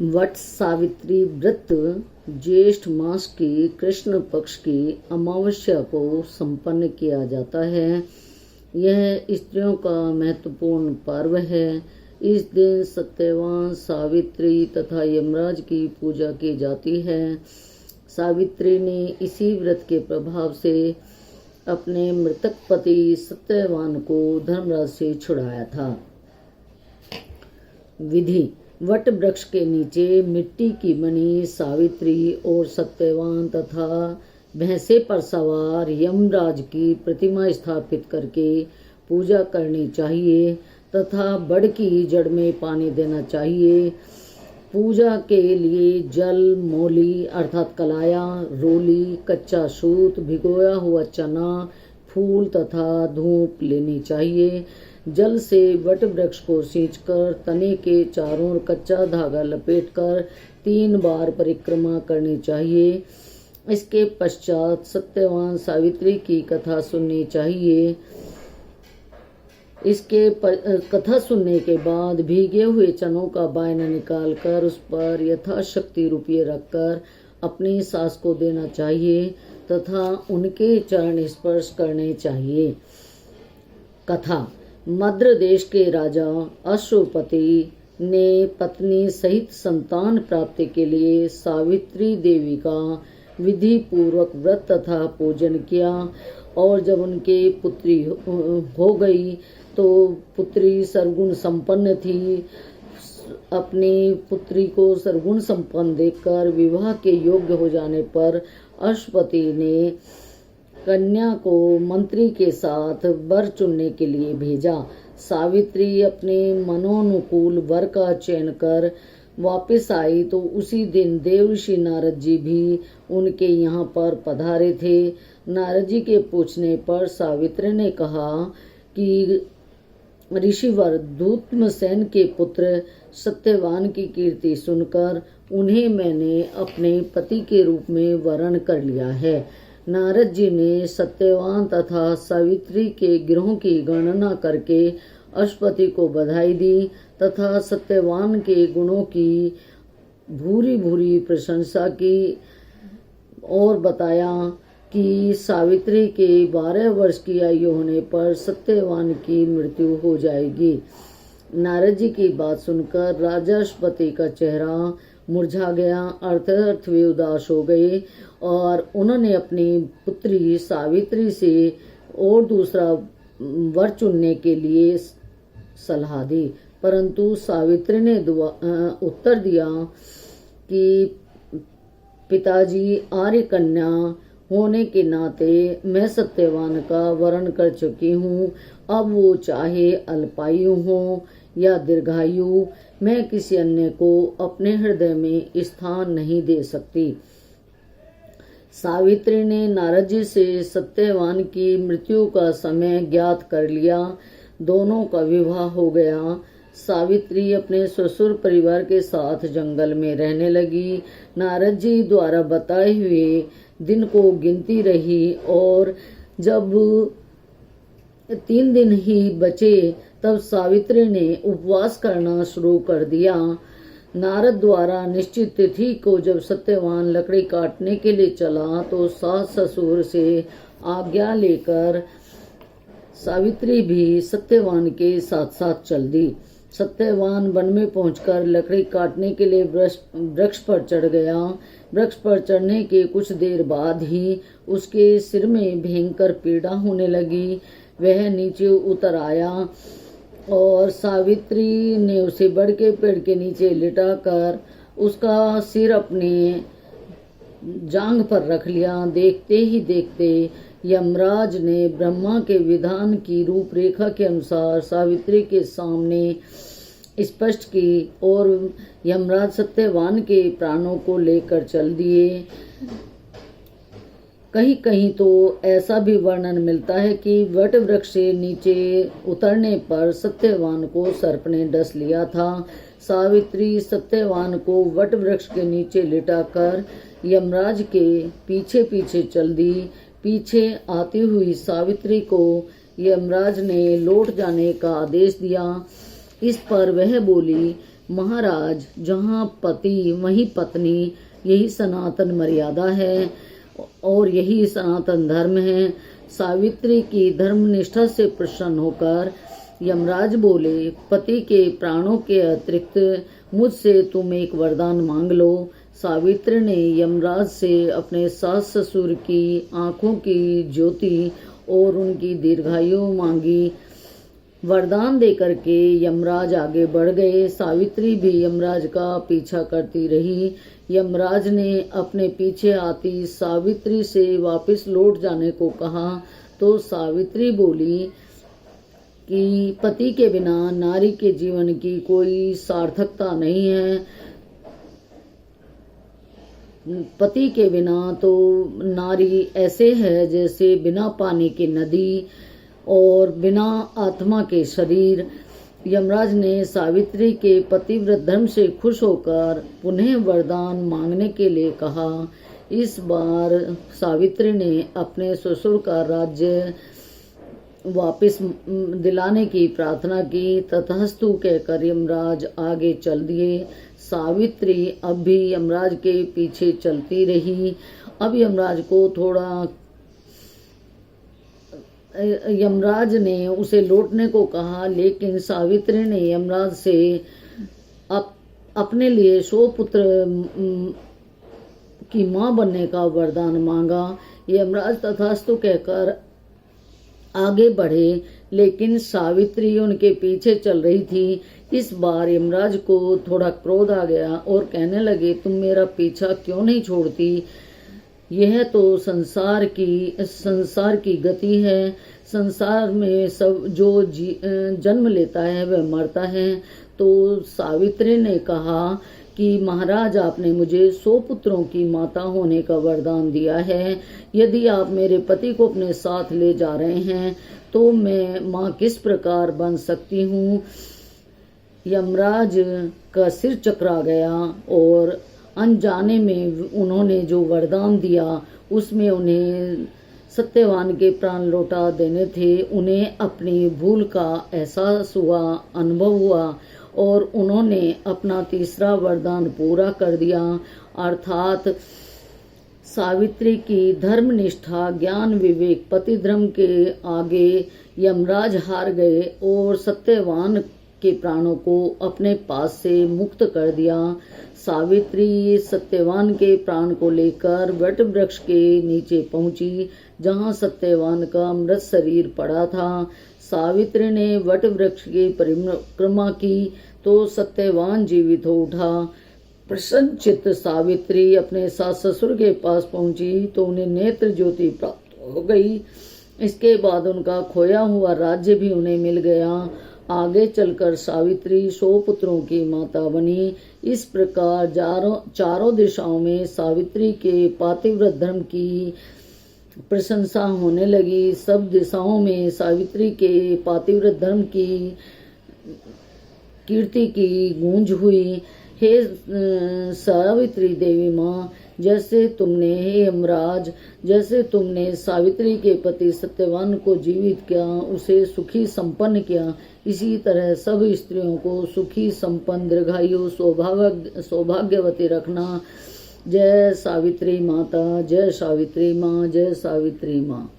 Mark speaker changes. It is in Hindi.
Speaker 1: वट सावित्री व्रत ज्येष्ठ मास की कृष्ण पक्ष की अमावस्या को संपन्न किया जाता है। यह स्त्रियों का महत्वपूर्ण पर्व है। इस दिन सत्यवान, सावित्री तथा यमराज की पूजा की जाती है। सावित्री ने इसी व्रत के प्रभाव से अपने मृतक पति सत्यवान को धर्मराज से छुड़ाया था। विधि: वट वृक्ष के नीचे मिट्टी की बनी सावित्री और सत्यवान तथा भैंसे पर सवार यमराज की प्रतिमा स्थापित करके पूजा करनी चाहिए तथा बड़ की जड़ में पानी देना चाहिए। पूजा के लिए जल, मोली अर्थात कलाया, रोली, कच्चा सूत, भिगोया हुआ चना, फूल तथा धूप लेनी चाहिए। जल से वट वृक्ष को सींचकर तने के चारों ओर कच्चा धागा लपेटकर 3 बार परिक्रमा करनी चाहिए। इसके पश्चात सत्यवान सावित्री की कथा सुननी चाहिए। इसके कथा सुनने के बाद भीगे हुए चनों का बायना निकालकर उस पर यथाशक्ति रुपये रखकर अपनी सास को देना चाहिए तथा उनके चरण स्पर्श करने चाहिए। कथा: मद्र देश के राजा अश्वपति ने पत्नी सहित संतान प्राप्ति के लिए सावित्री देवी का विधि पूर्वक व्रत तथा पूजन किया और जब उनके पुत्री हो गई तो पुत्री सर्वगुण संपन्न थी। अपनी पुत्री को सर्वगुण संपन्न देखकर विवाह के योग्य हो जाने पर अश्वपति ने कन्या को मंत्री के साथ वर चुनने के लिए भेजा। सावित्री अपने मनोनुकूल वर का चयन कर वापस आई तो उसी दिन देवर्षि नारद जी भी उनके यहाँ पर पधारे थे। नारद जी के पूछने पर सावित्री ने कहा कि ऋषिवर दूतमसेन के पुत्र सत्यवान की कीर्ति सुनकर उन्हें मैंने अपने पति के रूप में वरण कर लिया है। नारद जी ने सत्यवान तथा सावित्री के गिरोह की गणना करके अश्वपति को बधाई दी तथा सत्यवान के गुणों की भूरी भूरी प्रशंसा की और बताया कि सावित्री के 12 वर्ष की आयु होने पर सत्यवान की मृत्यु हो जाएगी। नारद जी की बात सुनकर राजा अश्वपति का चेहरा मुरझा गया, अर्थ वे उदास हो गए और उन्होंने अपनी पुत्री सावित्री से और दूसरा वर चुनने के लिए सलाह दी, परंतु सावित्री ने उत्तर दिया कि पिताजी, आर्य कन्या होने के नाते मैं सत्यवान का वरण कर चुकी हूँ। अब वो चाहे अल्पायु हो या दीर्घायु, मैं किसी अन्य को अपने हृदय में स्थान नहीं दे सकती। सावित्री ने नारद जी से सत्यवान की मृत्यु का समय ज्ञात कर लिया। दोनों का विवाह हो गया। सावित्री अपने ससुर परिवार के साथ जंगल में रहने लगी। नारद जी द्वारा बताए हुए दिन को गिनती रही और जब 3 दिन ही बचे तब सावित्री ने उपवास करना शुरू कर दिया। नारद द्वारा निश्चित तिथि को जब सत्यवान लकड़ी काटने के लिए चला तो सास ससुर से आज्ञा लेकर सावित्री भी सत्यवान के साथ साथ चल दी। सत्यवान वन में पहुंचकर लकड़ी काटने के लिए वृक्ष पर चढ़ गया। वृक्ष पर चढ़ने के कुछ देर बाद ही उसके सिर में भयंकर पीड़ा होने लगी। वह नीचे उतर आया और सावित्री ने उसे बड़ के पेड़ के नीचे लिटाकर उसका सिर अपने जांघ पर रख लिया। देखते ही देखते यमराज ने ब्रह्मा के विधान की रूपरेखा के अनुसार सावित्री के सामने स्पष्ट की और यमराज सत्यवान के प्राणों को लेकर चल दिए। कहीं कहीं तो ऐसा भी वर्णन मिलता है कि वट वृक्ष से नीचे उतरने पर सत्यवान को सर्प ने डस लिया था। सावित्री सत्यवान को वट वृक्ष के नीचे लिटाकर यमराज के पीछे पीछे चल दी। पीछे आती हुई सावित्री को यमराज ने लौट जाने का आदेश दिया। इस पर वह बोली, महाराज, जहाँ पति वहीं पत्नी, यही सनातन मर्यादा है और यही सनातन धर्म है। सावित्री की धर्मनिष्ठा से प्रसन्न होकर यमराज बोले, पति के प्राणों के अतिरिक्त मुझसे तुम एक वरदान मांग लो। सावित्री ने यमराज से अपने सास ससुर की आंखों की ज्योति और उनकी दीर्घायु मांगी। वरदान देकर के यमराज आगे बढ़ गए। सावित्री भी यमराज का पीछा करती रही। यमराज ने अपने पीछे आती सावित्री से वापस लौट जाने को कहा तो सावित्री बोली कि पति के बिना नारी के जीवन की कोई सार्थकता नहीं है। पति के बिना तो नारी ऐसे है जैसे बिना पानी की नदी और बिना आत्मा के शरीर। यमराज ने सावित्री के पतिव्रत धर्म से खुश होकर पुनः वरदान मांगने के लिए कहा। इस बार सावित्री ने अपने ससुर का राज्य वापस दिलाने की प्रार्थना की। तथास्तु कहकर यमराज आगे चल दिए। सावित्री अब भी यमराज के पीछे चलती रही। अब यमराज ने उसे लौटने को कहा, लेकिन सावित्री ने यमराज से अपने लिए 100 पुत्र की मां बनने का वरदान मांगा। यमराज तथास्तु कहकर आगे बढ़े, लेकिन सावित्री उनके पीछे चल रही थी। इस बार यमराज को थोड़ा क्रोध आ गया और कहने लगे, तुम मेरा पीछा क्यों नहीं छोड़ती? यह तो संसार की गति है। संसार में सब जो जन्म लेता है वह मरता है। तो सावित्री ने कहा कि महाराज, आपने मुझे 100 पुत्रों की माता होने का वरदान दिया है। यदि आप मेरे पति को अपने साथ ले जा रहे हैं तो मैं मां किस प्रकार बन सकती हूँ? यमराज का सिर चकरा गया और अनजाने में उन्होंने जो वरदान दिया उसमें उन्हें सत्यवान के प्राण लौटा देने थे। उन्हें अपनी भूल का एहसास हुआ, अनुभव हुआ और उन्होंने अपना तीसरा वरदान पूरा कर दिया। अर्थात सावित्री की धर्मनिष्ठा, ज्ञान, विवेक, पति धर्म के आगे यमराज हार गए और सत्यवान के प्राणों को अपने पास से मुक्त कर दिया। सावित्री सत्यवान के प्राण को लेकर वट वृक्ष के नीचे पहुंची, जहां सत्यवान का मृत शरीर पड़ा था। सावित्री ने वट वृक्ष की परिक्रमा की तो सत्यवान जीवित हो उठा। प्रसन्नचित्त सावित्री अपने सास ससुर के पास पहुंची तो उन्हें नेत्र ज्योति प्राप्त हो गई। इसके बाद उनका खोया हुआ राज्य भी उन्हें मिल गया। आगे चलकर सावित्री 100 पुत्रों की माता बनी। इस प्रकार चारों दिशाओं में सावित्री के पातिव्रत धर्म की प्रशंसा होने लगी। सब दिशाओं में सावित्री के पातिव्रत धर्म की कीर्ति की गूंज हुई। हे सावित्री देवी माँ, जैसे तुमने, हे यमराज, जैसे तुमने सावित्री के पति सत्यवान को जीवित किया, उसे सुखी संपन्न किया, इसी तरह सब स्त्रियों को सुखी संपन्न दीर्घायु सौभाग्यवती रखना। जय सावित्री माता, जय सावित्री माँ, जय सावित्री माँ।